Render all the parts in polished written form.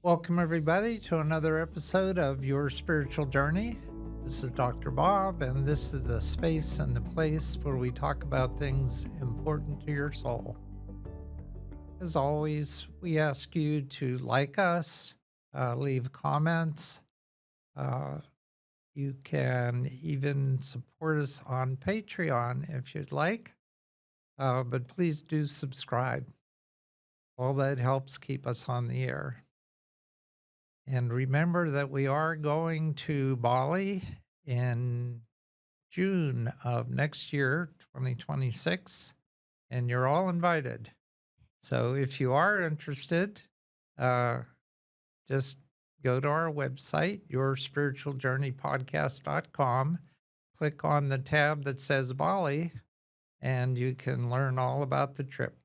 Welcome, everybody, to another episode of Your Spiritual Journey. This is Dr. Bob, and this is the space and the place where we talk about things important to your soul. As always, we ask you to like us, leave comments. Uh, you can even support us on Patreon if you'd like, but please do subscribe. All that helps keep us on the air. And remember that we are going to Bali in June of next year, 2026, and you're all invited. So if you are interested, just go to our website, yourspiritualjourneypodcast.com, click on the tab that says Bali, and you can learn all about the trip.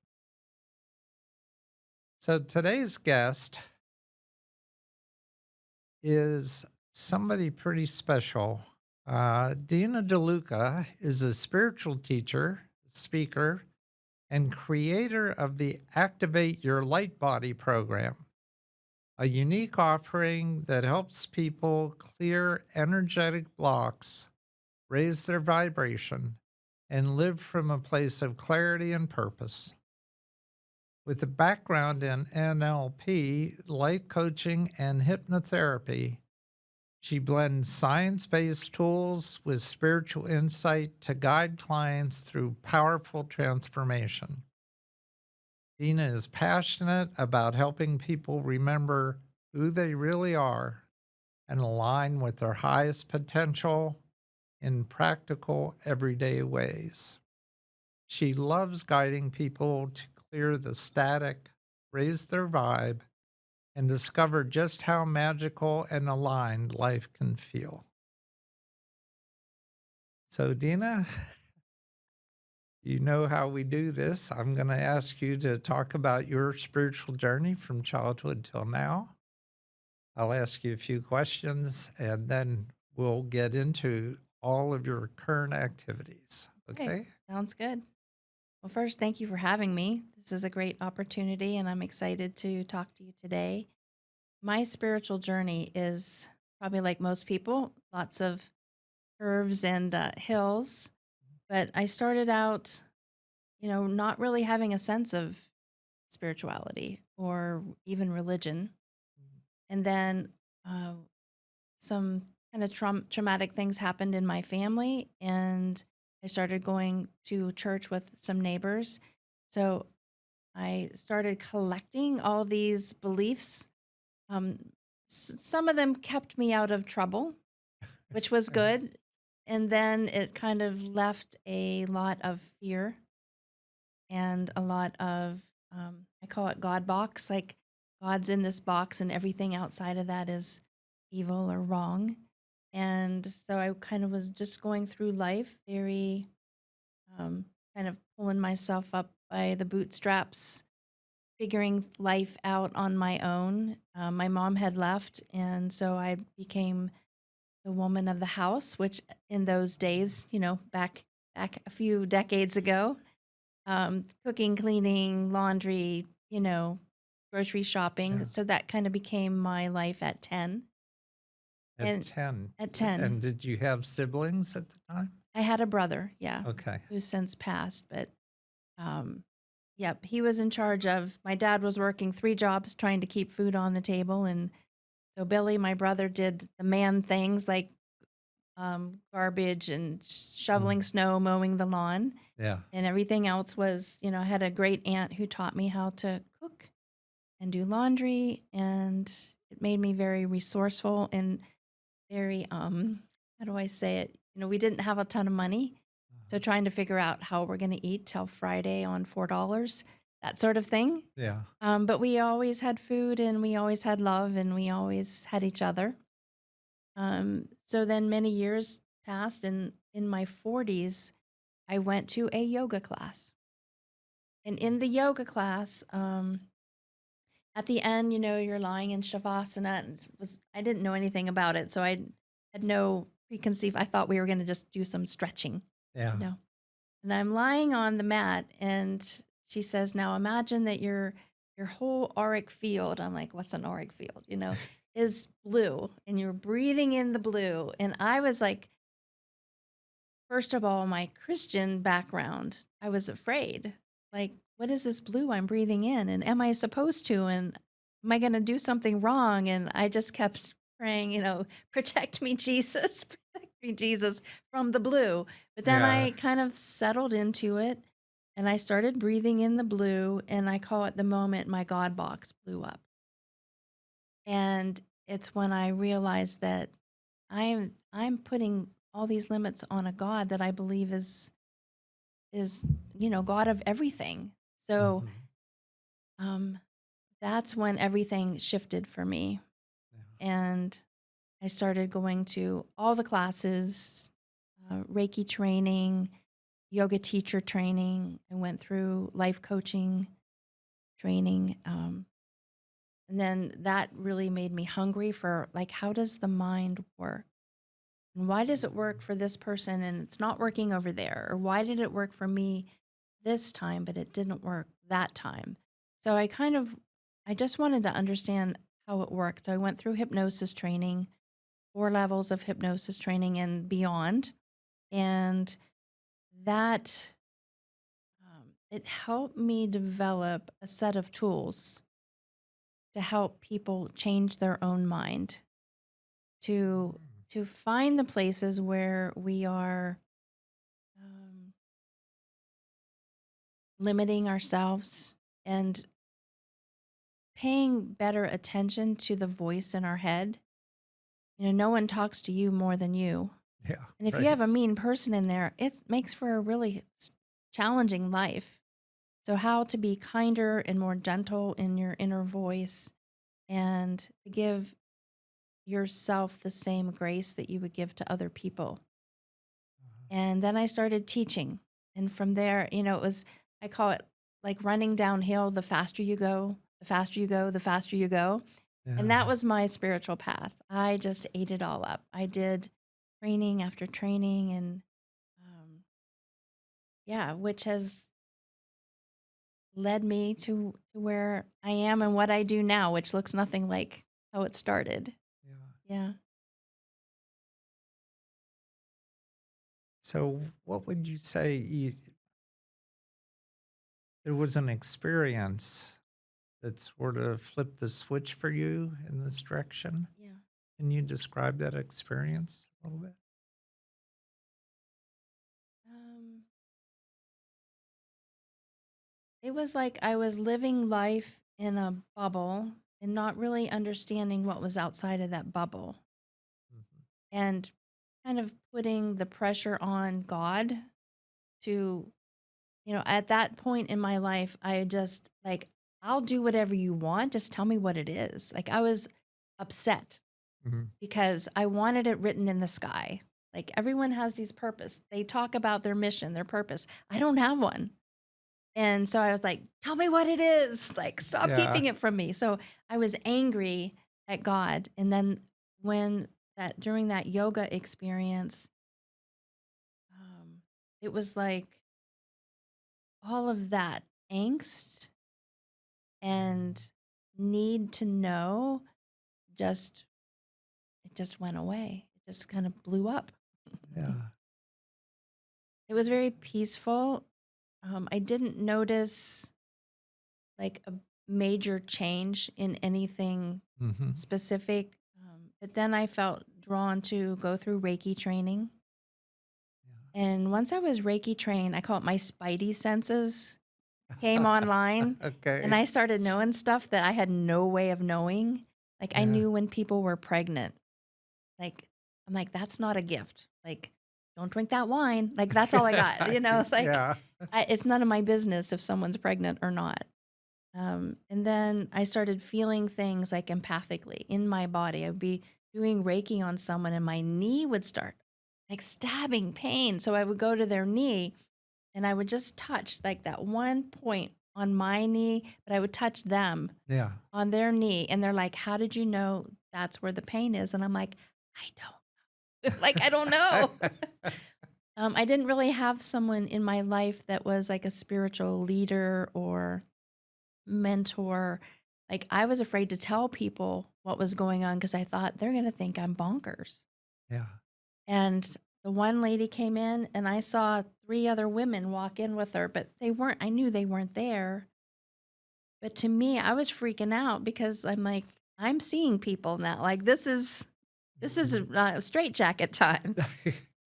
So today's guest is somebody pretty special. Dena DeLuco is a spiritual teacher, speaker, and creator of the Activate Your LightBody program, a unique offering that helps people clear energetic blocks, raise their vibration, and live from a place of clarity and purpose. With a background in NLP, life coaching, and hypnotherapy, she blends science-based tools with spiritual insight to guide clients through powerful transformation. Dena is passionate about helping people remember who they really are and align with their highest potential in practical, everyday ways. She loves guiding people to clear the static, raise their vibe, and discover just how magical and aligned life can feel. So, Dena, you know how we do this. I'm going to ask you to talk about your spiritual journey from childhood till now. I'll ask you a few questions, and then we'll get into all of your current activities. Okay? Sounds good. Well, first, thank you for having me. This is a great opportunity, and I'm excited to talk to you today. My spiritual journey is probably like most people, lots of curves and hills. But I started out, not really having a sense of spirituality or even religion. And then uh, some kind of traumatic things happened in my family, and I started going to church with some neighbors. So I started collecting all these beliefs. Um, some of them kept me out of trouble, which was good. And then it kind of left a lot of fear and a lot of, I call it God box, like God's in this box and everything outside of that is evil or wrong. And so I kind of was just going through life very kind of pulling myself up by the bootstraps, figuring life out on my own. My mom had left, and so I became the woman of the house, which in those days, back a few decades ago, cooking, cleaning, laundry, grocery shopping. Yeah. So that kind of became my life at 10. At 10. At 10. And did you have siblings at the time? I had a brother, yeah, Okay. who's since passed, but yep, he was in charge of, my dad was working 3 jobs trying to keep food on the table, and so Billy, my brother, did the man things like garbage and shoveling snow, mowing the lawn. Yeah. And everything else was, I had a great aunt who taught me how to cook and do laundry, and it made me very resourceful and very, how do I say it? We didn't have a ton of money. So trying to figure out how we're going to eat till Friday on $4, that sort of thing. Yeah. But we always had food, and we always had love, and we always had each other. So then many years passed, and in my 40s, I went to a yoga class. And in the yoga class, at the end, you're lying in shavasana. And I didn't know anything about it, so I had no preconceived. I thought we were going to just do some stretching. Yeah. And I'm lying on the mat, and she says, "Now imagine that you're your whole auric field. I'm like, what's an auric field? Is blue, and you're breathing in the blue. And I was like, first of all, my Christian background, I was afraid. Like, what is this blue I'm breathing in? And am I supposed to? And am I going to do something wrong? And I just kept praying, protect me, Jesus, protect me, Jesus, from the blue. But then Yeah. I kind of settled into it and I started breathing in the blue. And I call it the moment my God box blew up. And it's when I realized that I'm putting all these limits on a God that I believe is God of everything. So Mhm. um, that's when everything shifted for me, Yeah. and I started going to all the classes, Reiki training, yoga teacher training. I went through life coaching training, and then that really made me hungry for like how does the mind work? And why does it work Mhm. for this person and it's not working over there? Or why did it work for me this time, but it didn't work that time? So I just wanted to understand how it worked. So I went through hypnosis training, 4 levels of hypnosis training and beyond. And that, it helped me develop a set of tools to help people change their own mind, to, Mm. to find the places where we are, um, limiting ourselves and paying better attention to the voice in our head. No one talks to you more than you. Yeah. And if you Right. have a mean person in there, it makes for a really challenging life. So, how to be kinder and more gentle in your inner voice and to give yourself the same grace that you would give to other people. Uh-huh. And then I started teaching. And from there, I call it like running downhill. The faster you go, the faster you go, the faster you go. And that Yeah. was my spiritual path. I just ate it all up. I did training after training and, um, yeah, which has led me to where I am and what I do now, which looks nothing like how it started. Yeah. Yeah. So, what would you say there was an experience that sort of flipped the switch for you in this direction? Yeah. Can you describe that experience a little bit? Um, It was like I was living life in a bubble and not really understanding what was outside of that bubble Mhm. and kind of putting the pressure on God to, at that point in my life, I just like, I'll do whatever you want. Just tell me what it is. Like I was upset Mhm. because I wanted it written in the sky. Like everyone has these purpose. They talk about their mission, their purpose. I don't have one. And so I was like, tell me what it is. Like, stop Yeah. keeping it from me. So I was angry at God. And then during that yoga experience, um, it was like all of that angst Mm. and need to know just, it just went away. It just kind of blew up. Yeah. It was very peaceful. I didn't notice like a major change in anything Mhm. specific. But then I felt drawn to go through Reiki training. Yeah. And once I was Reiki trained, I call it my spidey senses came online and Okay. I started knowing stuff that I had no way of knowing. Like I Yeah. knew when people were pregnant. Like I'm like, that's not a gift. Like, don't drink that wine. Like that's all I got. Like Yeah. it's none of my business if someone's pregnant or not. And then I started feeling things like empathically in my body. I'd be doing Reiki on someone and my knee would start like stabbing pain. So I would go to their knee and I would just touch like that one point on my knee, but I would touch them Yeah. on their knee. And they're like, how did you know that's where the pain is? And I'm like, I don't, like, I don't know. I didn't really have someone in my life that was like a spiritual leader or mentor. Like, I was afraid to tell people what was going on because I thought they're going to think I'm bonkers. Yeah. And the one lady came in and I saw 3 other women walk in with her, but they weren't, I knew they weren't there. But to me, I was freaking out because I'm like, I'm seeing people now. Like, this is Mhm. a straitjacket time.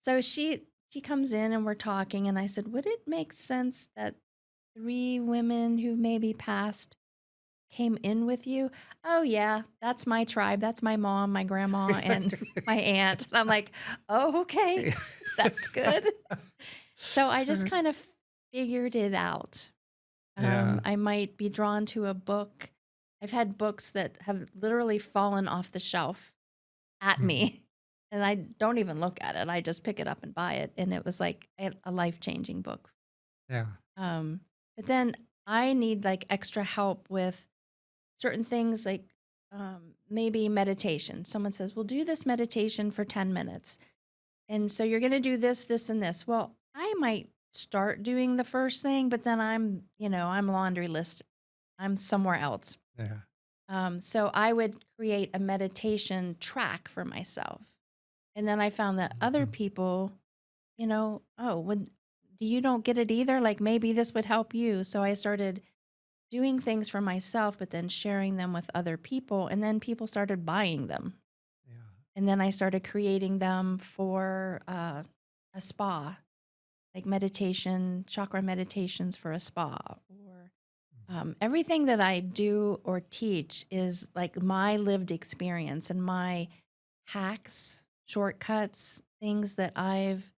So she comes in and we're talking and I said, "Would it make sense that 3 women who maybe passed came in with you?" "Oh yeah, that's my tribe. That's my mom, my grandma, and my aunt." And I'm like, "Oh, okay. That's good." So I just kind of figured it out. Yeah. I might be drawn to a book. I've had books that have literally fallen off the shelf at Mhm. me, and I don't even look at it. I just pick it up and buy it, and it was like a life-changing book. Yeah. Um, but then I need like extra help with certain things like maybe meditation. Someone says, "Well, do this meditation for 10 minutes." And so you're going to do this, this, and this. Well, I might start doing the first thing, but then I'm laundry list. I'm somewhere else. Yeah. So I would create a meditation track for myself. And then I found that other Mhm. people, oh, when you don't get it either, like maybe this would help you. So I started doing things for myself, but then sharing them with other people. And then people started buying them. Yeah. And then I started creating them for a spa, like meditation, chakra meditations for a spa, or Mhm. everything that I do or teach is like my lived experience and my hacks, shortcuts, things that I've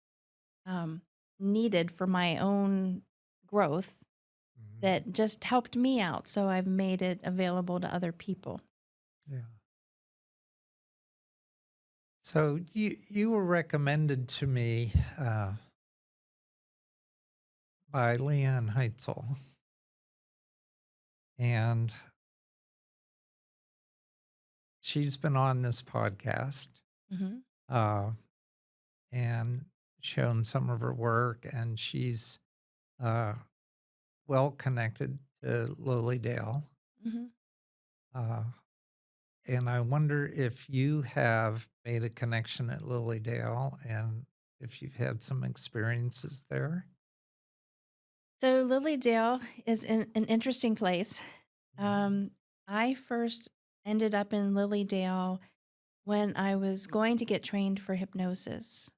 um, needed for my own growth Mhm. that just helped me out. So I've made it available to other people. Yeah. So you were recommended to me by Leanne Heitzel, and she's been on this podcast Hmm. uh, and shown some of her work, and she's uh, well connected to Lily Dale. Hmm. Uh, and I wonder if you have made a connection at Lily Dale and if you've had some experiences there. So Lily Dale is in an interesting place. Mhm. Um, I first ended up in Lily Dale when I was going to get trained for hypnosis.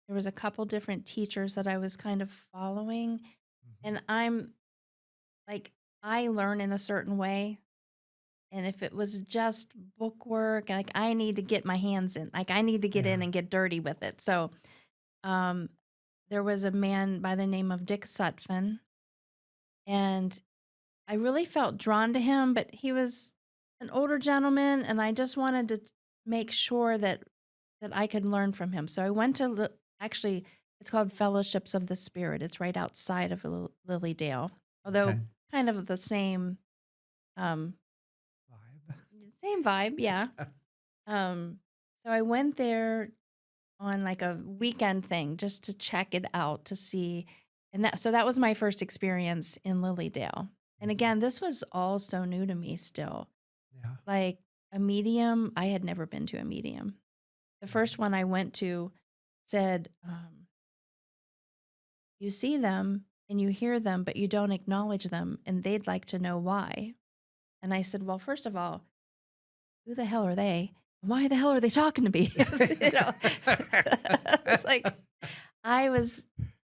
There was a couple different teachers that I was kind of following, Mhm. and I'm like, I learn in a certain way. And if it was just book work, like I need to get my hands in, like I need to get Yeah. in and get dirty with it. So um, there was a man by the name of Dick Sutphen, and I really felt drawn to him, but he was an older gentleman, and I just wanted to make sure that I could learn from him. So I went to actually, it's called Fellowships of the Spirit. It's right outside of Lily Dale, although Okay. kind of the um, Vibe. same vibe, yeah. So I went there on like a weekend thing just to check it out to see, and that was my first experience in Lily Dale. And Mhm. again, this was all so new to me still. Yeah. Like a medium, I had never been to a medium. The Mhm. first one I went to said, "You see them and you hear them, but you don't acknowledge them, and they'd like to know why." And I said, "Well, first of all, who the hell are they? Why the hell are they talking to me?" you know, it's like I was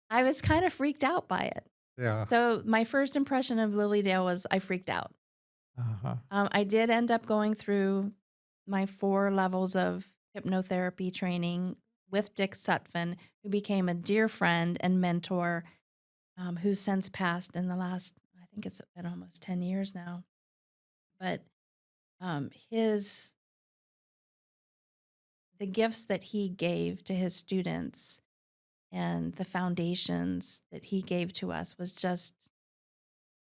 I was kind of freaked out by it. Yeah. So my first impression of Lily Dale was I freaked out. Uh-huh. I did end up going through my 4 levels of hypnotherapy training with Dick Sutphen, who became a dear friend and mentor, who's since passed in the last, I think it's been almost 10 years now. But his the gifts that he gave to his students and the foundations that he gave to us was just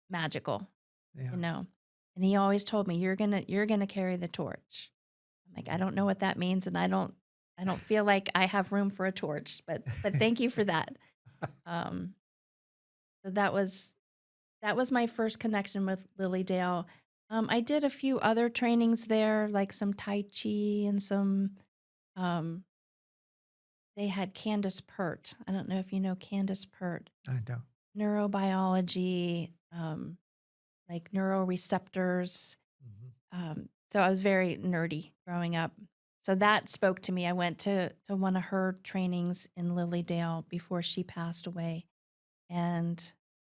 magical, Yeah. you know. And he always told me, you're gonna carry the torch." I'm like, I don't know Mhm. what that means, and I don't feel like I have room for a torch, but thank you for that. Um, so that was that was my first connection with Lily Dale. I did a few other trainings there, like some Tai Chi and some, um, they had Candace Pert. I don't know if you know Candace Pert. I don't. Neurobiology, like neuroreceptors. Mhm. So I was very nerdy growing up. So that spoke to me. I went to one of her trainings in Lily Dale before she passed away. And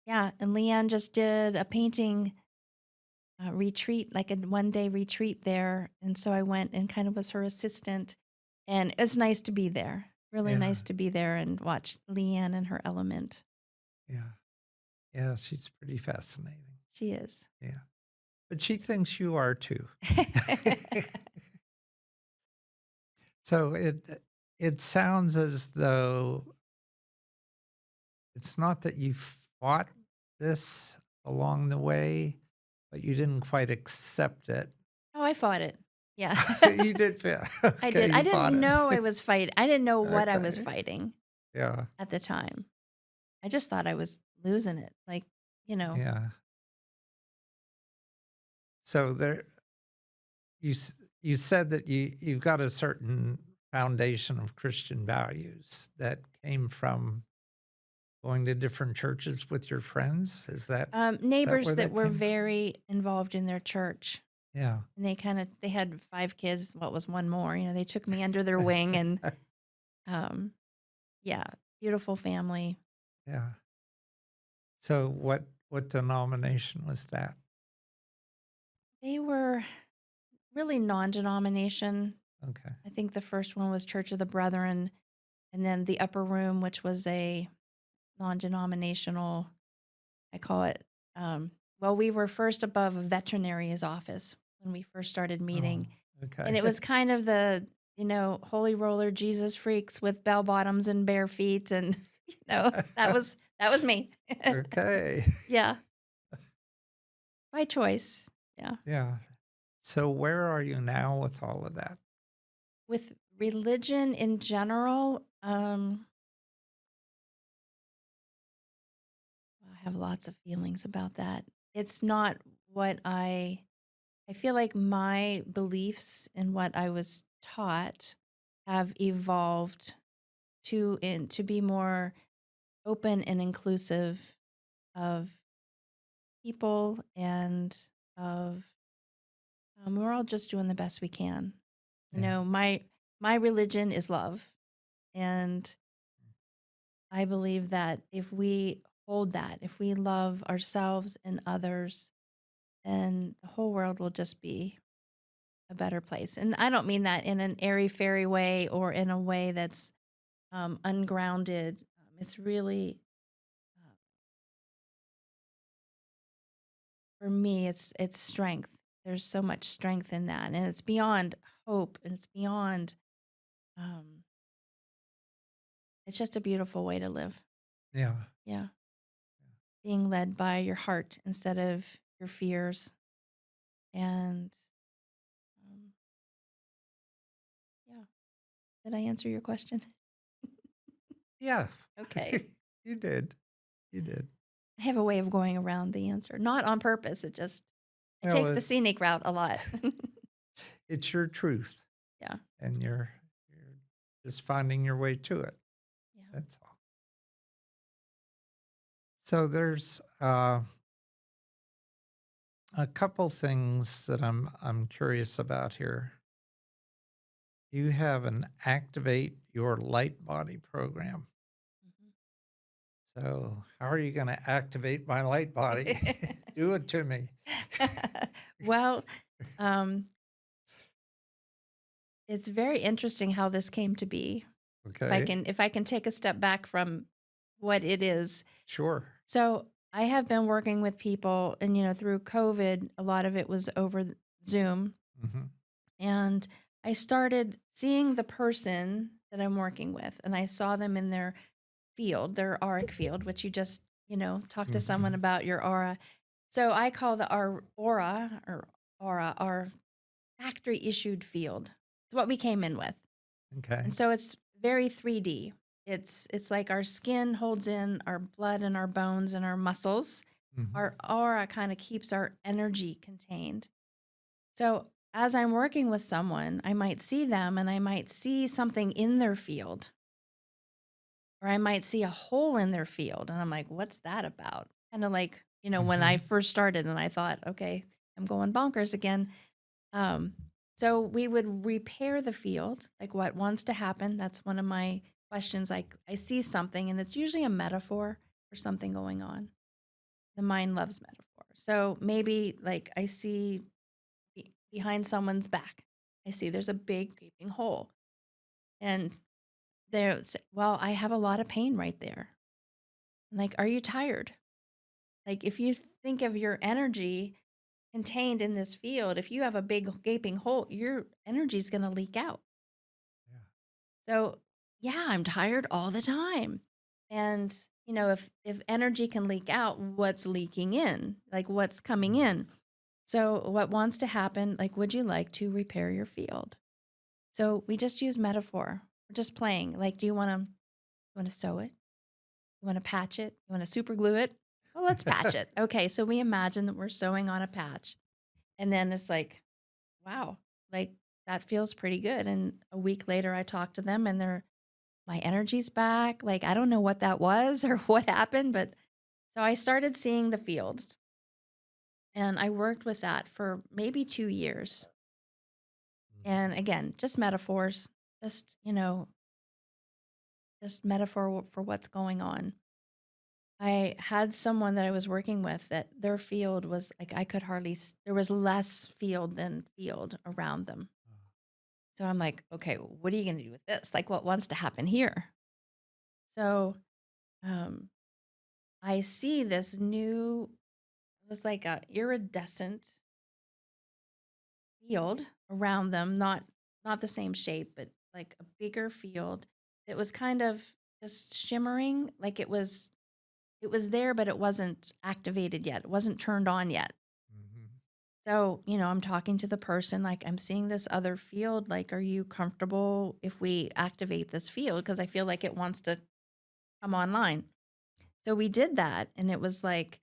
yeah, and Leanne just did a painting retreat, like a 1 day retreat there. And so I went and kind of was her assistant. And it's nice to be there. Really Yeah, nice to be there and watch Leanne in her element. yeah, yeah. She's pretty fascinating. She is. Yeah, but she thinks you are too. So it sounds as though it's not that you fought this along the way, but you didn't quite accept it. Oh, I fought it. Yeah. You did feel I okay. did. I You fought didn't it. know I was fighting. I didn't know what I was Okay. fighting Yeah. at the time. I just thought I was losing it. Like, you know, Yeah. So there, you said that you've got a certain foundation of Christian values that came from going to different churches with your friends. Is that neighbors where that that were came from? very involved in their church. Yeah. And they had 5 kids. What was one more? They took me under their wing and, um, yeah, beautiful family. Yeah. So what denomination was that? They were really non-denomination. Okay. I think the first one was Church of the Brethren, and then the upper room, which was a non-denominational, I call it, well, we were first above a veterinary's office when we first started Oh, meeting. And okay. it was kind of the, holy roller Jesus freaks with bell bottoms and bare feet. And, that was me. Okay. Yeah. By choice. Yeah. Yeah. So where are you now with all of that? With religion in general, I have lots of feelings about that. It's not what I feel like my beliefs and what I was taught have evolved to be more open and inclusive of people and of we're all just doing the best we can. Yeah. My religion is love, and I believe that if we love ourselves and others, then the whole world will just be a better place. And I don't mean that in an airy fairy way or in a way that's ungrounded. It's really, uh, for me, it's strength. There's so much strength in that, and it's beyond hope, and it's beyond. Um, it's just a beautiful way to live. Yeah. Yeah, being led by your heart instead of your fears, and um, yeah. Did I answer your question? Yeah. Okay. You did. You did. I have a way of going around the answer, not on purpose. I Well, take the scenic route a lot. it's your truth, Yeah. and you're just finding your way to it. Yeah. That's all. So there's a couple things that I'm curious about here. You have an Activate Your Light Body program. So how are you going to activate my light body? Do it to me. Well, um, it's very interesting how this came to be. Okay. If I can take a step back from what it is. Sure. So I have been working with people, and through COVID, a lot of it was over Zoom, Hmm. and I started seeing the person that I'm working with, and I saw them in their field, their auric field, which you just, talk to someone Hmm. about your aura. So I call our aura our factory issued field. It's what we came in with. And Okay. so it's very 3D. It's like our skin holds in our blood and our bones and our muscles. Mhm. Our aura kind of keeps our energy contained. So as I'm working with someone, I might see them and I might see something in their field, or I might see a hole in their field. And I'm like, what's that about? Kind of like, when I Mhm. first started and I thought, okay, I'm going bonkers again. Um, so we would repair the field, like what wants to happen. That's one of my questions. Like I see something, and it's usually a metaphor for something going on. The mind loves metaphor. So maybe like I see behind someone's back, I see there's a big gaping hole, and well, I have a lot of pain right there. I'm like, are you tired? Like if you think of your energy contained in this field, if you have a big gaping hole, your energy is going to leak out. Yeah. So, yeah, I'm tired all the time. And, if energy can leak out, what's leaking in? Like what's coming Mm. in? So, what wants to happen? Like, would you like to repair your field? So, we just use metaphor. We're just playing. Like, do you want to sew it? You want to patch it? You want to super glue it? Well, let's patch it. Okay, so we imagine that we're sewing on a patch. And then it's like, wow, like that feels pretty good. And a week later I talked to them and my energy's back. Like I don't know what that was or what happened, but so I started seeing the fields and I worked with that for maybe 2 years. Mhm. And again, just metaphors, just, just metaphor for what's going on. I had someone that I was working with that their field was like I could hardly there was less field than field around them. So I'm like, okay, what are you going to do with this? Like, what wants to happen here? So um, I see this new, it was like a iridescent field around them, not the same shape, but like a bigger field. It was kind of just shimmering, like it was there, but it wasn't activated yet. It wasn't turned on yet. Mhm. So, I'm talking to the person, like, I'm seeing this other field. Like, are you comfortable if we activate this field? Because I feel like it wants to come online. So we did that, and it was like,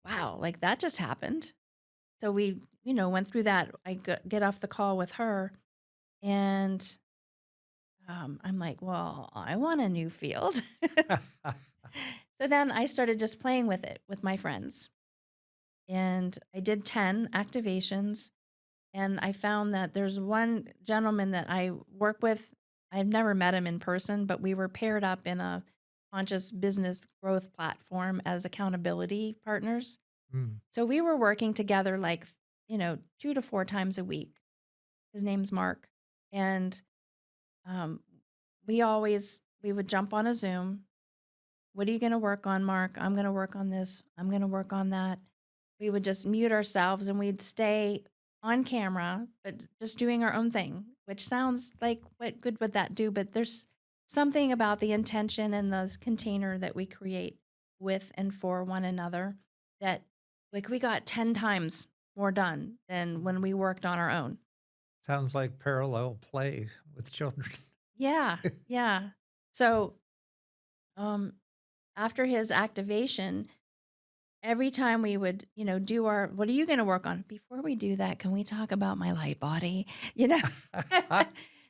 wow, like that just happened. So we, went through that. Get off the call with her, and I'm like, well, I want a new field. So then I started just playing with it with my friends, and I did 10 activations. And I found that there's one gentleman that I work with. I've never met him in person, but we were paired up in a conscious business growth platform as accountability partners. Mm. So we were working together like, 2 to 4 times a week. His name's Mark. And um, we would jump on a Zoom. What are you going to work on, Mark? I'm going to work on this. I'm going to work on that. We would just mute ourselves and we'd stay on camera, but just doing our own thing, which sounds like what good would that do? But there's something about the intention and the container that we create with and for one another that, like, we got 10 times more done than when we worked on our own. Sounds like parallel play with children. Yeah. Yeah. So, um, after his activation, every time we would, do our, what are you going to work on? Before we do that, can we talk about my light body? You know?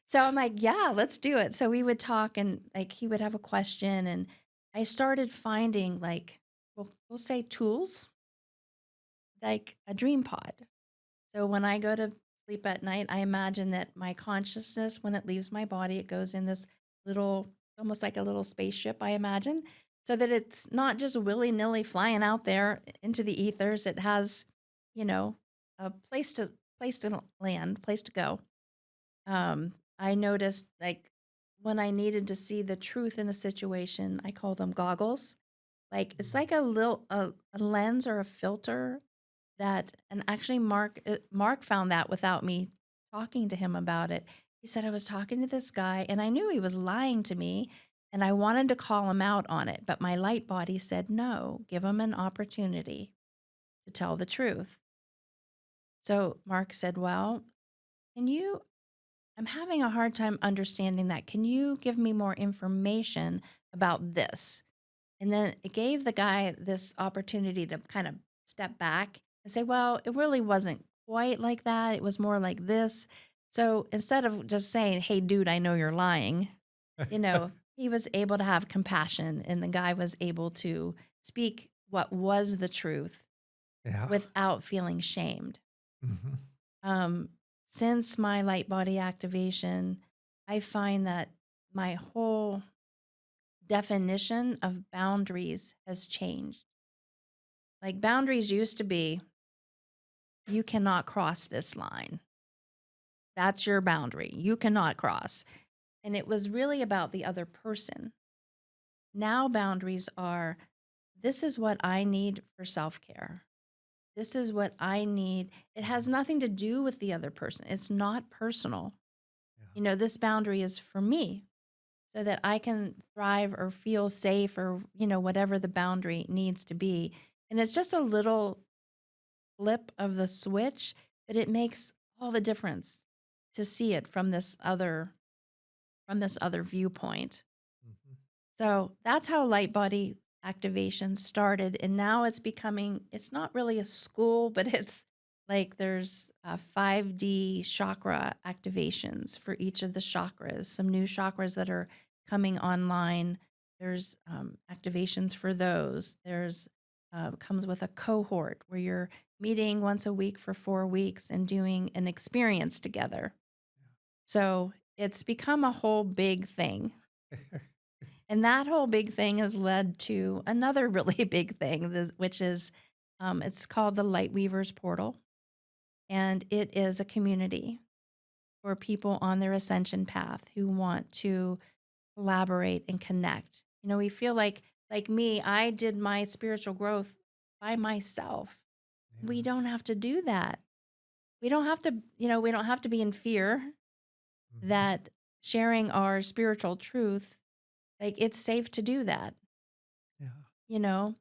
So I'm like, yeah, let's do it. So we would talk and like he would have a question. And I started finding like, we'll say tools like a dream pod. So when I go to sleep at night, I imagine that my consciousness, when it leaves my body, it goes in this little, almost like a little spaceship, I imagine, so that it's not just willy nilly flying out there into the ethers. It has, you know, a place to land, place to go. I noticed like when I needed to see the truth in a situation, I call them goggles. Like it's Mm. like a lens or a filter that, and actually Mark found that without me talking to him about it. He said I was talking to this guy and I knew he was lying to me and I wanted to call him out on it, but my light body said no, give him an opportunity to tell the truth. So Mark said, "Well, can you I'm having a hard time understanding that. Can you give me more information about this?" And then it gave the guy this opportunity to kind of step back and say, well, it really wasn't quite like that. It was more like this. So instead of just saying, hey, dude, I know you're lying, he was able to have compassion and the guy was able to speak what was the truth Yeah. without feeling shamed. Mhm. Um, since my light body activation, I find that my whole definition of boundaries has changed. Like boundaries used to be, you cannot cross this line. That's your boundary. You cannot cross. And it was really about the other person. Now boundaries are, this is what I need for self care. This is what I need. It has Mhm. nothing to do with the other person. It's not personal. Yeah. This boundary is for me so that I can thrive or feel safe or, whatever the boundary needs to be. And it's just a little flip of the switch, but it makes all the difference to see it from this other viewpoint. Mhm. So that's how light body activation started. And now it's not really a school, but it's like there's 5D chakra activations for each of the chakras, some new chakras that are coming online. There's activations for those. There's comes with a cohort where you're meeting once a week for 4 weeks and doing an experience together. So it's become a whole big thing. Yeah. And that whole big thing has led to another really big thing, which is it's called the Light Weavers Portal. And it is a community for people on their ascension path who want to collaborate and connect. We feel like me, I did my spiritual growth by myself. We Yeah. don't have to do that. We don't have to be in fear Mhm. that sharing our spiritual truth, like it's safe to do that. Yeah. you know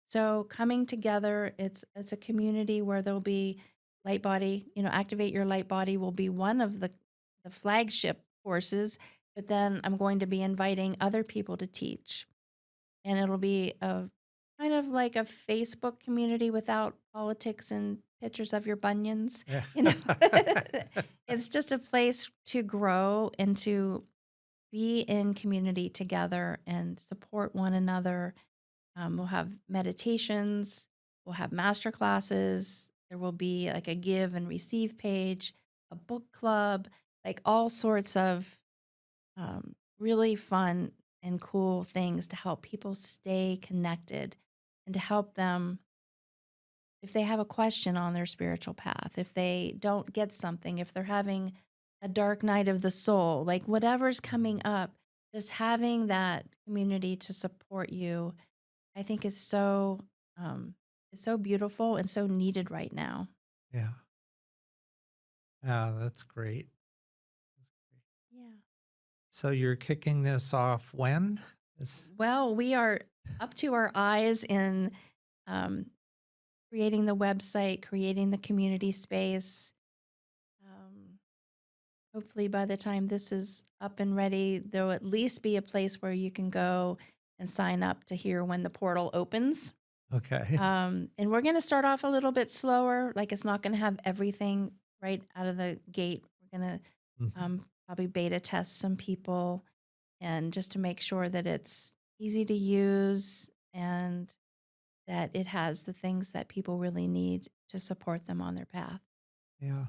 so coming together, it's a community where there'll be light body. Activate Your Light Body will be one of the flagship courses, but then I'm going to be inviting other people to teach, and it'll be a kind of like a Facebook community without politics and pictures of your bunions. Yeah. you know it's just a place to grow and to be in community together and support one another. We'll have meditations, we'll have master classes, there will be like a give and receive page, a book club, like all sorts of really fun and cool things to help people stay connected and to help them if they have a question on their spiritual path, if they don't get something, if they're having a dark night of the soul, like whatever's coming up, just having that community to support you, I think is um it's so beautiful and so needed right now. Yeah. Yeah, that's great. Yeah. So you're kicking this off when? This Well, we are up to our eyes in um, creating the website, creating the community space. Um, Hopefully, by the time this is up and ready, there will at least be a place where you can go and sign up to hear when the portal opens. okay. And we're going to start off a little bit slower. Like it's not going to have everything right out of the gate. We're going to Mhm. probably beta test some people and just to make sure that it's easy to use and that it has the things that people really need to support them on their path. Yeah.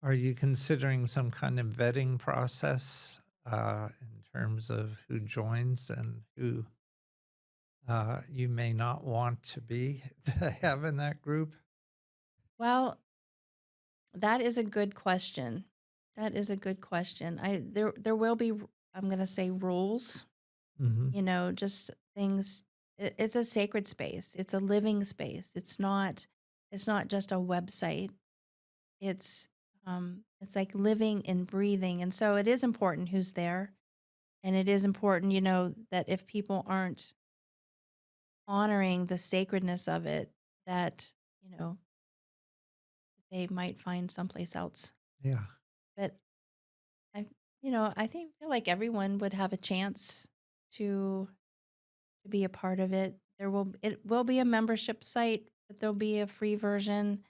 Are you considering some kind of vetting process in terms of who joins and who you may not want to be to have in that group? Well, that is a good question. That is a good question. There will be I'm going to say rules, Hmm. just things. It's a sacred space. It's a living space. It's not just a website. It's like living and breathing. And so it is important who's there. And it is important, that if people aren't honoring the sacredness of it, that, you know, they might find someplace else. Yeah. But I, I feel like everyone would have a chance to. to be a part of it. It will be a membership site, but there'll be a free version.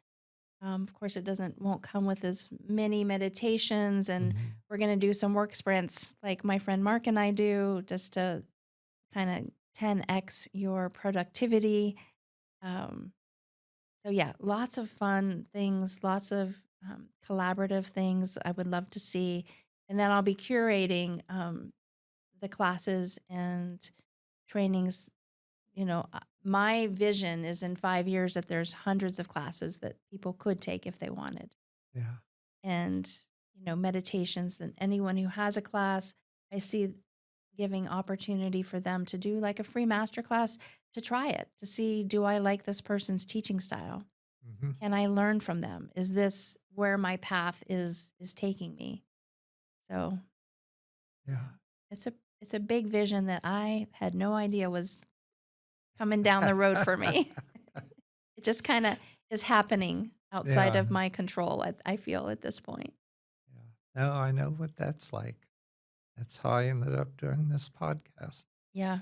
Of course, won't come with as many meditations, and Mhm. we're going to do some work sprints like my friend Mark and I do, just to kind of 10x your productivity. Um, so yeah, lots of fun things, lots of collaborative things I would love to see. And then I'll be curating the classes and trainings. My vision is in 5 years that there's hundreds of classes that people could take if they wanted. Yeah. And, meditations, that anyone who has a class, I see giving opportunity for them to do like a free master class to try it, to see, do I like this person's teaching style? Mhm. Can I learn from them? Is this where my path is taking me? So, Yeah. yeah, it's a big vision that I had no idea was coming down the road for me. It just kind of is happening outside Yeah. of my control, I feel at this point. Yeah. No, I know what that's like. That's how I ended up doing this podcast. Yeah.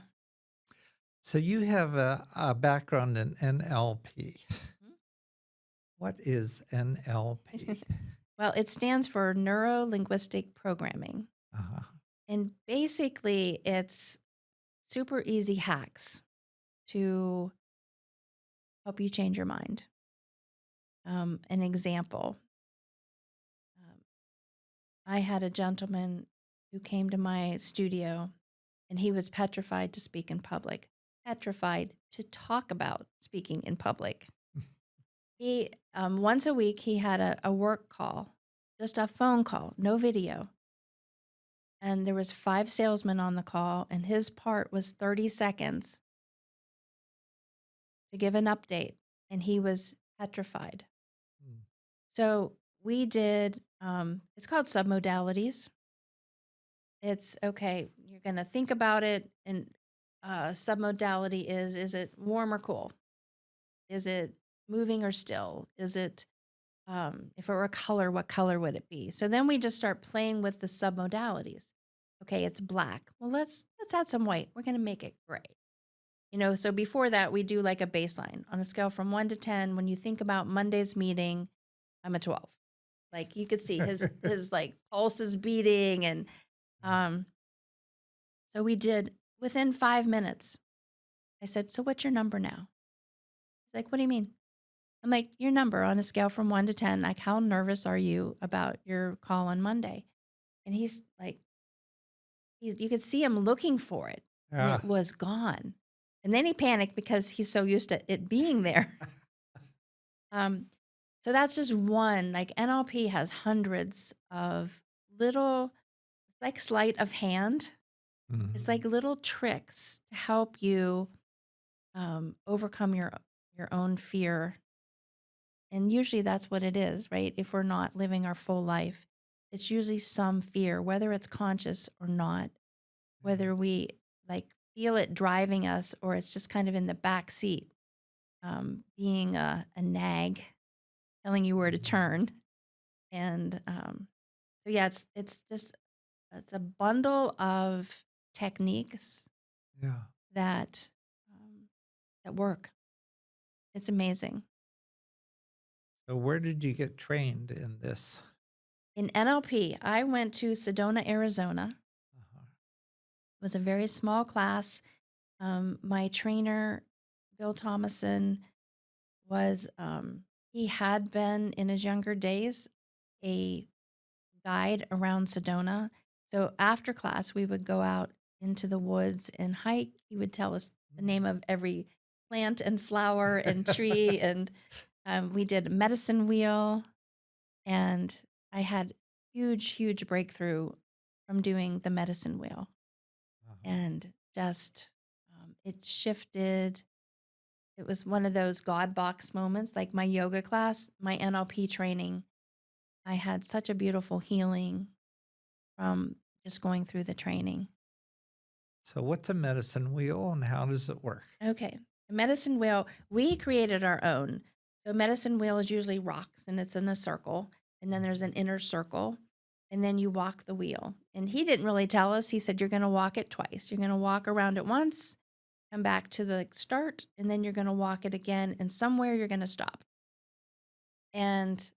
So you have a background in NLP. Mhm. What is NLP? Well, it stands for Neuro Linguistic Programming. Uh-huh. And basically, it's super easy hacks to help you change your mind. An example, um, I had a gentleman who came to my studio, and he was petrified to speak in public, petrified to talk about speaking in public. He, once a week, he had a work call, just a phone call, no video. And there was 5 salesmen on the call, and his part was 30 seconds to give an update, and he was petrified. Mm. So we did, it's called submodalities. It's okay, you're going to think about it. And submodality is it warm or cool? Is it moving or still? Is it, if it were a color, what color would it be? So then we just start playing with the submodalities. Okay, it's black. Well, let's add some white. We're going to make it gray. So before that, we do like a baseline on a scale from 1 to 10. When you think about Monday's meeting, I'm a 12. Like you could see his like pulse is beating. And um, so we did within 5 minutes. I said, "So what's your number now?" He's like, "What do you mean?" I'm like, "Your number on a scale from 1 to 10. Like, how nervous are you about your call on Monday?" And he's like, you could see him looking for it, and Yeah. it was gone. And then he panicked because he's so used to it being there. Um, so that's just one. Like NLP has hundreds of little, like sleight of hand. It's like Mhm. little tricks to help you overcome your own fear. And usually that's what it is, right? If we're not living our full life, it's usually some fear, whether it's conscious or not, Yeah. whether we like feel it driving us or it's just kind of in the back seat, being a nag, telling you where to Mhm. turn. And so yeah, it's a bundle of techniques Yeah. that that work. It's amazing. So where did you get trained in this? In NLP, I went to Sedona, Arizona. Uh-huh. It was a very small class. My trainer, Bill Thomason, was he had been in his younger days a guide around Sedona. So after class, we would go out into the woods and hike. He would tell us the name of every plant and flower and tree. And we did a medicine wheel. And I had huge breakthrough from doing the medicine wheel. Uh-huh. And just, it shifted. It was one of those God box moments, like my yoga class, my NLP training. I had such a beautiful healing from just going through the training. So what's a medicine wheel and how does it work? Okay. The medicine wheel, we created our own. So medicine wheel is usually rocks and it's in a circle. And then there's an inner circle. And then you walk the wheel. And he didn't really tell us. He said, you're going to walk it twice. You're going to walk around it once come back to the start, and then you're going to walk it again, and somewhere you're going to stop. And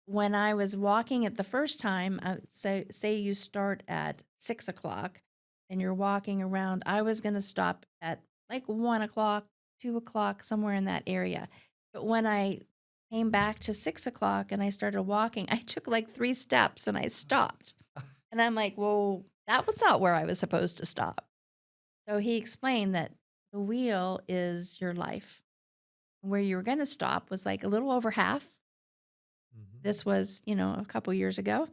when I was walking it the first time, say you start at 6 o'clock and you're walking around, I was going to stop at like 1 o'clock, 2 o'clock, somewhere in that area. But when I came back to 6 o'clock and I started walking, I took like 3 steps and I stopped. And I'm like, well, that was not where I was supposed to stop. So he explained that the wheel is your life. Where you were going to stop was like a little over half. Mhm. This was, a couple years ago.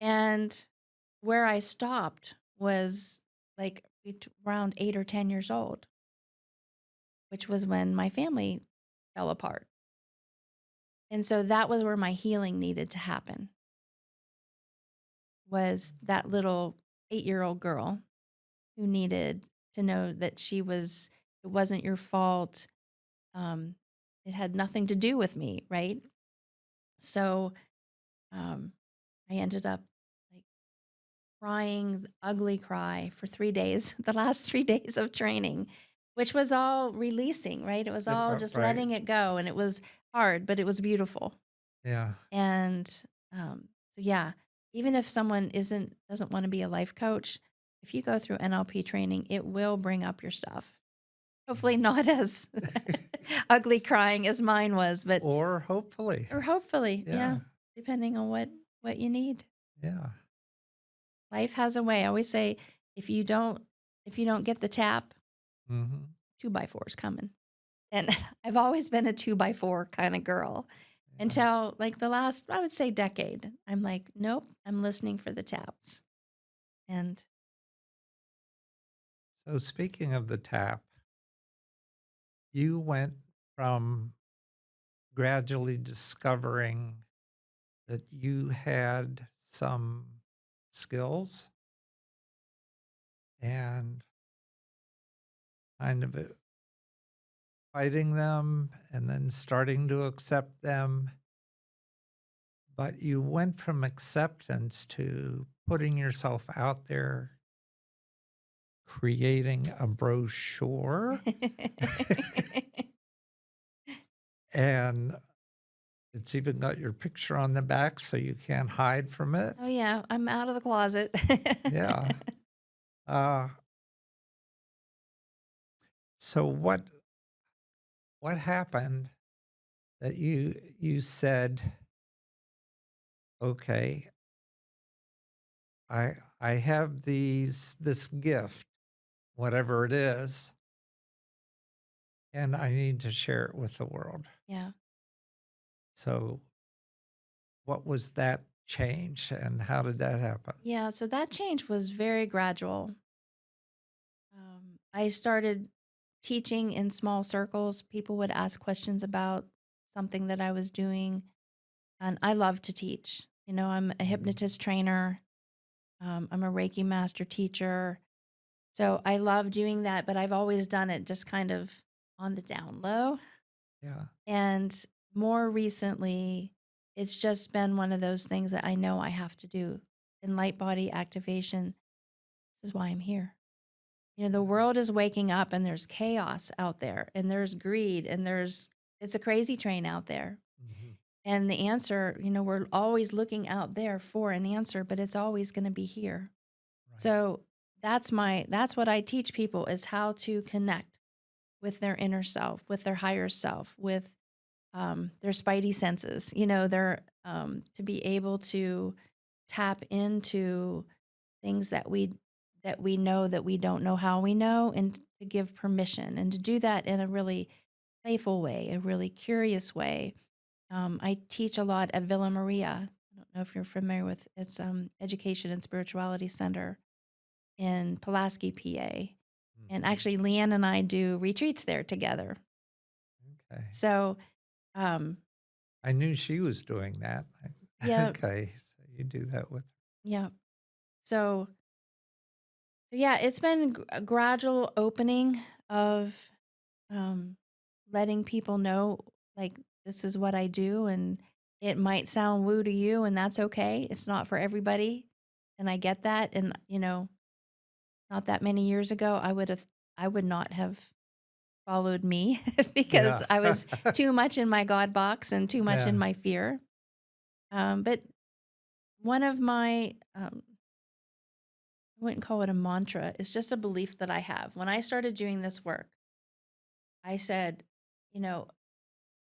And where I stopped was like around 8 or 10 years old, which was when my family fell apart. And so that was where my healing needed to happen, was that little 8-year-old girl who needed to know that it wasn't your fault. Um, it had nothing to do with me, right? So um, I ended up like crying the ugly cry for 3 days, the last 3 days of training, which was all releasing, right? It was all Yeah, just right. letting it go. And it was hard, but it was beautiful. Yeah. And so, yeah, even if someone doesn't want to be a life coach, if you go through NLP training, it will bring up your stuff. Hopefully, not as ugly crying as mine was, but Or hopefully. or hopefully, yeah, Yeah. depending on what you need. Yeah. Life has a way. I always say, if you don't if you don't get the tap, Mhm. 2x4 is coming. And I've always been a 2x4 kind of girl Yeah. until like the last, I would say, decade. I'm like, nope, I'm listening for the taps. And So speaking of the tap, you went from gradually discovering that you had some skills and kind of fighting them and then starting to accept them. But you went from acceptance to putting yourself out there, creating a brochure, and it's even got your picture on the back so you can't hide from it. oh yeah, I'm out of the closet. Yeah. Uh, so what happened that you said, okay, I have this gift, whatever it is, and I need to share it with the world. Yeah. So what was that change and how did that happen? Yeah. So that change was very gradual. I started teaching in small circles. People would ask questions about something that I was doing, and I love to teach. I'm a Mhm. hypnotist trainer. I'm a Reiki master teacher. So I love doing that, but I've always done it just kind of on the down low. Yeah. And more recently, it's just been one of those things that I know I have to do. In light body activation, this is why I'm here. The world is waking up and there's chaos out there and there's greed and it's a crazy train out there. Mhm. And the answer, we're always looking out there for an answer, but it's always going to be here. Right. So that's what I teach people, is how to connect with their inner self, with their higher self, with their spidey senses, their to be able to tap into things that we know that we don't know how we know, and to give permission, and to do that in a really playful way, a really curious way. I teach a lot at Villa Maria. I don't know if you're familiar with its education and spirituality center in Pulaski, PA. And Mhm. actually, Leanne and I do retreats there together. Okay. So, um, I knew she was doing that. yeah, Okay. So you do that with yeah. So, yeah, it's been a gradual opening of um, letting people know, like, this is what I do, and it might sound woo to you, and that's okay. It's not for everybody, and I get that. And not that many years ago, I would have I would not have followed me because Yeah. I was too much in my God box and too much in Yeah. my fear. But one of my, I wouldn't call it a mantra, it's just a belief that I have. When I started doing this work, I said, you know,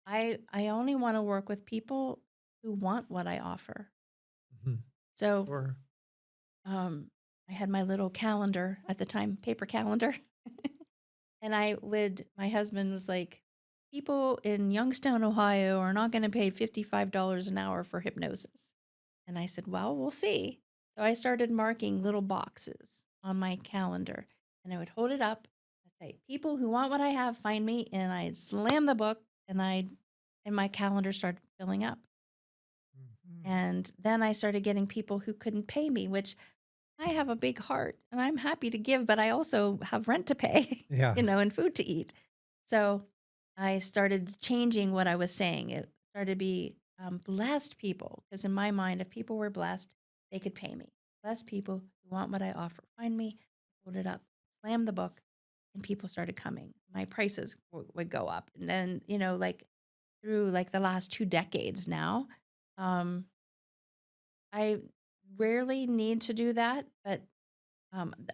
I only want to work with people who want what I offer. Mhm. So Sure. I had my little calendar at the time, paper calendar. And my husband was like, people in Youngstown, Ohio are not going to pay $55 an hour for hypnosis. And I said, well, we'll see. So I started marking little boxes on my calendar and I would hold it up. I'd say, people who want what I have, find me. And I'd slam the book and my calendar started filling up. Mhm. And then I started getting people who couldn't pay me, which I have a big heart and I'm happy to give, but I also have rent to pay, Yeah. and food to eat. So I started changing what I was saying. It started to be blessed people, because in my mind, if people were blessed, they could pay me. Blessed people who want what I offer, find me, hold it up, slam the book, and people started coming. My prices would go up. And then, like through like the last 2 decades now, um, I rarely need to do that, but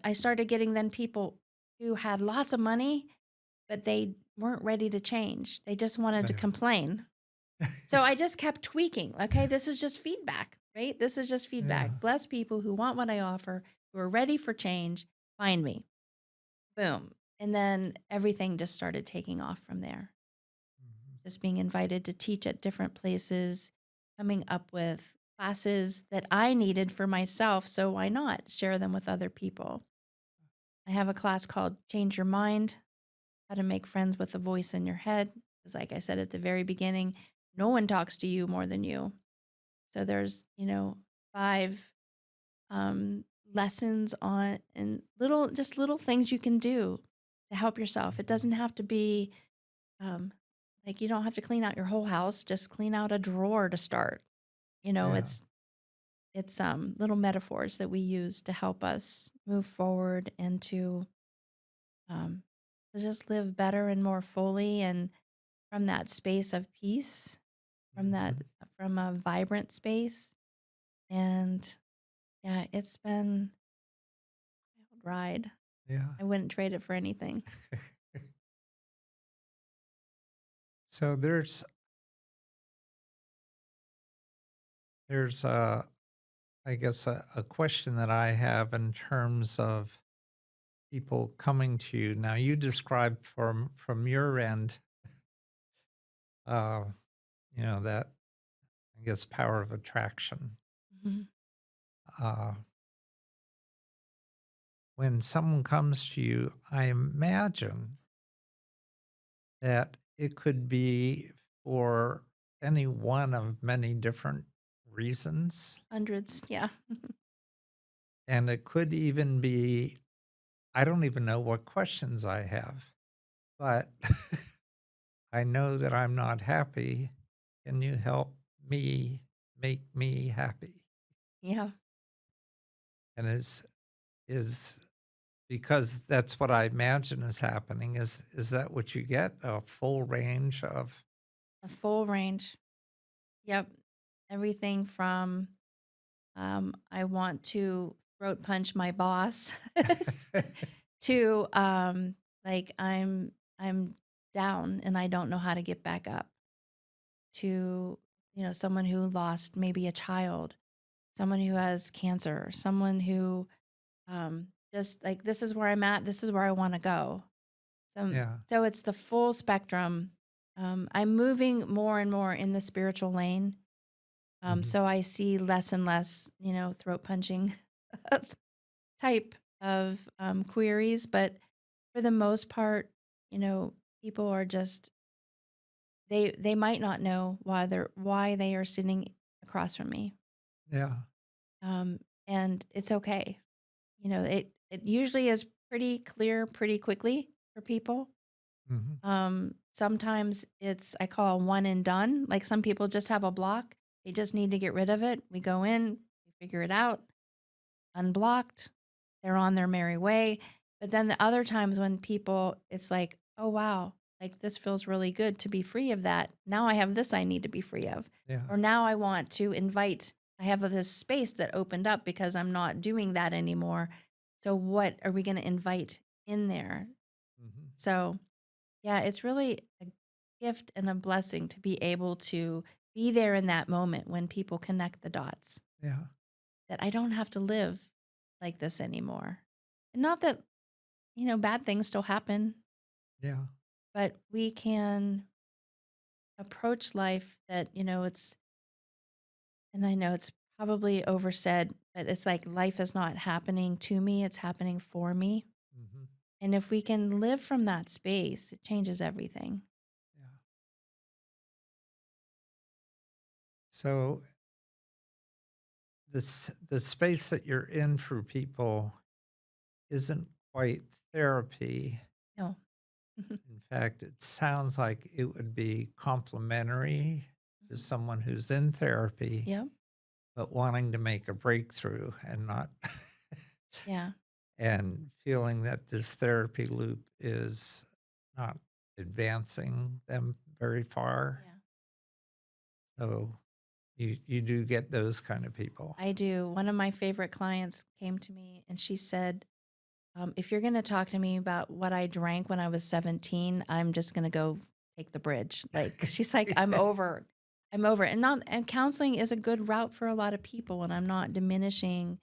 I started getting then people who had lots of money, but they weren't ready to change. They just wanted to Yeah. complain. So I just kept tweaking. Okay, this is just feedback, right? This is just Yeah. feedback. Bless people who want what I offer, who are ready for change. Find me. Boom. And then everything just started taking off from there. Mhm. Just being invited to teach at different places, coming up with classes that I needed for myself. So why not share them with other people? I have a class called Change Your Mind, How to Make Friends with a Voice in Your Head. Because, like I said at the very beginning, no one talks to you more than you. So there's, 5 lessons on and little things you can do to help yourself. It Mhm. doesn't have to be um, like you don't have to clean out your whole house. Just clean out a drawer to start. Yeah. It's little metaphors that we use to help us move forward and um, to just live better and more fully, and from that space of peace, Mhm. from a vibrant space. And yeah, it's been a wild ride. Yeah. I wouldn't trade it for anything. So there's I guess a question that I have in terms of people coming to you. Now you described from your end, uh, that I guess power of attraction. Mhm. Uh, when someone comes to you, I imagine that it could be for any one of many different reasons. Hundreds, yeah. And it could even be, I don't even know what questions I have, but I know that I'm not happy. Can you help me make me happy? Yeah. And is because that's what I imagine is happening. Is that what you get? A full range of A full range. Yep. Everything from I want to throat punch my boss to like I'm down and I don't know how to get back up, to someone who lost maybe a child, someone who has cancer, someone who just like, this is where I'm at, this is where I want to go. yeah. So it's the full spectrum. I'm moving more and more in the spiritual lane. Mhm. So I see less and less, throat punching type of queries, but for the most part, you know, people are just they might not know why they are sitting across from me, Yeah. um, and it's okay. It usually is pretty clear pretty quickly for people. Mhm. Sometimes it's I call one and done. Like some people just have a block, they just need to get rid of it. We go in, we figure it out, unblocked, they're on their merry way. But then the other times when people, it's like, oh, wow, like this feels really good to be free of that. Now I have this I need to be free of. Yeah. Or now I want to invite, I have this space that opened up because I'm not doing that anymore. So what are we going to invite in there? Mhm. So yeah, it's really a gift and a blessing to be able to be there in that moment when people connect the dots, Yeah. that I don't have to live like this anymore. And not that, bad things still happen, Yeah. but we can approach life that, and I know it's probably oversaid, but it's like life is not happening to me, it's happening for me. Mhm. And if we can live from that space, it changes everything. Yeah. So the space that you're in for people isn't quite therapy. No. In fact, it sounds like it would be complementary to Mhm. someone who's in therapy, Yep. but wanting to make a breakthrough and not Yeah. and feeling that this therapy loop is not advancing them very far. Yeah. So you do get those kind of people. I do. One of my favorite clients came to me and she said, if you're going to talk to me about what I drank when I was 17, I'm just going to go take the bridge. Like, she's like, I'm over. I'm over. And counseling is a good route for a lot of people. And I'm not diminishing,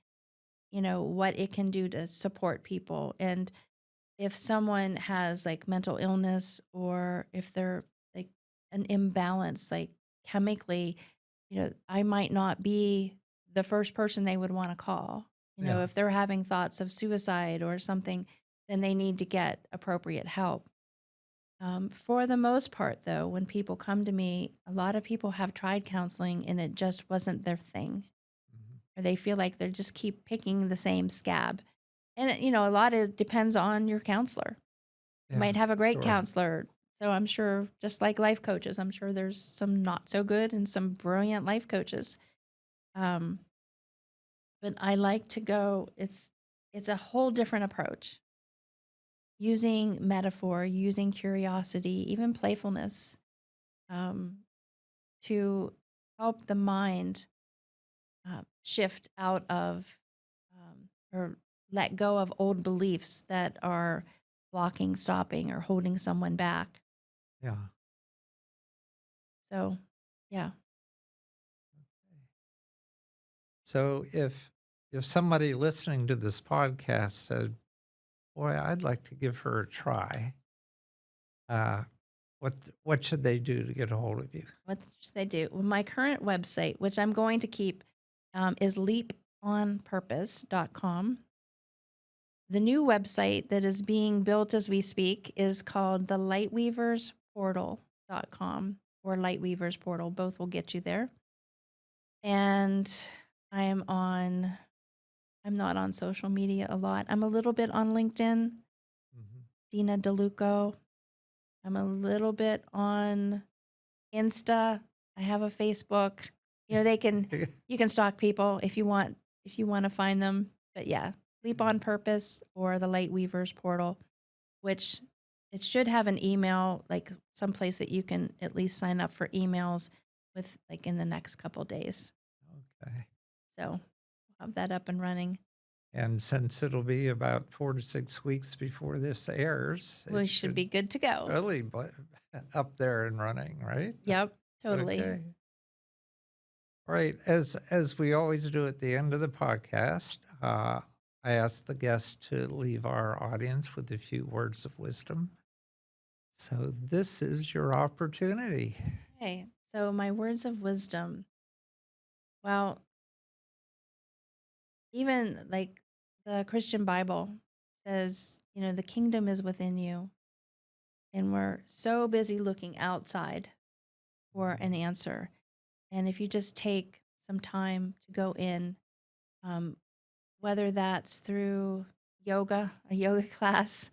what it can do to support people. And if someone has like mental illness or if they're like an imbalance, like chemically, I might not be the first person they would want to call. Yeah. If they're having thoughts of suicide or something, then they need to get appropriate help. For the most part, though, when people come to me, a lot of people have tried counseling and it just wasn't their thing, Mhm. or they feel like they just keep picking the same scab. And, a lot of it depends on your counselor. You Yeah. might have a great Sure. counselor. So I'm sure, just like life coaches, I'm sure there's some not so good and some brilliant life coaches. Um, but I like to go, it's a whole different approach, using metaphor, using curiosity, even playfulness, um, to help the mind shift out of, or let go of old beliefs that are blocking, stopping, or holding someone back. Yeah. So, yeah. So if somebody listening to this podcast said, "Boy, I'd like to give her a try," uh, what should they do to get a hold of you? What should they do? Well, my current website, which I'm going to keep, is leaponpurpose.com. The new website that is being built as we speak is called the lightweaversportal.com, or Lightweavers Portal. Both will get you there. And I am on, I'm not on social media a lot. I'm a little bit on LinkedIn, Mhm. Dena DeLuco. I'm a little bit on Insta. I have a Facebook. They can, you can stalk people if you want to find them. But yeah, Leap on Purpose or the Light Weavers portal, which it should have an email, like someplace that you can at least sign up for emails with, like, in the next couple days. Okay. So we'll have that up and running. And since it'll be about 4 to 6 weeks before this airs, it We should should be good to go. really be up there and running, right? Yep, totally. Okay. All right. As we always do at the end of the podcast, I ask the guest to leave our audience with a few words of wisdom. So this is your opportunity. Okay, so my words of wisdom. Well, even like the Christian Bible says, the kingdom is within you. And we're so busy looking outside for an answer. And if you just take some time to go in, um, whether that's through a yoga class,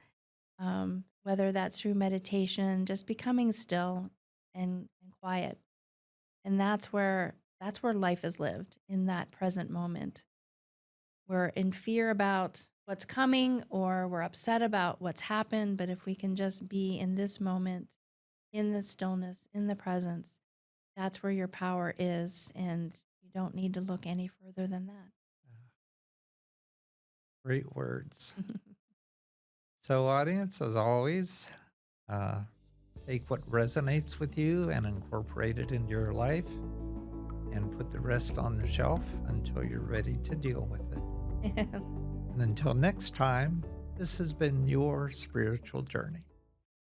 whether that's through meditation, just becoming still and quiet. And that's where life is lived, in that present moment. We're in fear about what's coming or we're upset about what's happened. But if we can just be in this moment, in the stillness, in the presence, that's where your power is. And you don't need to look any further than Great words. that. So, audience, as always, uh, take what resonates with you and incorporate it into your life and put the rest on the shelf until you're ready to deal with it. And until next time, this has been your spiritual journey.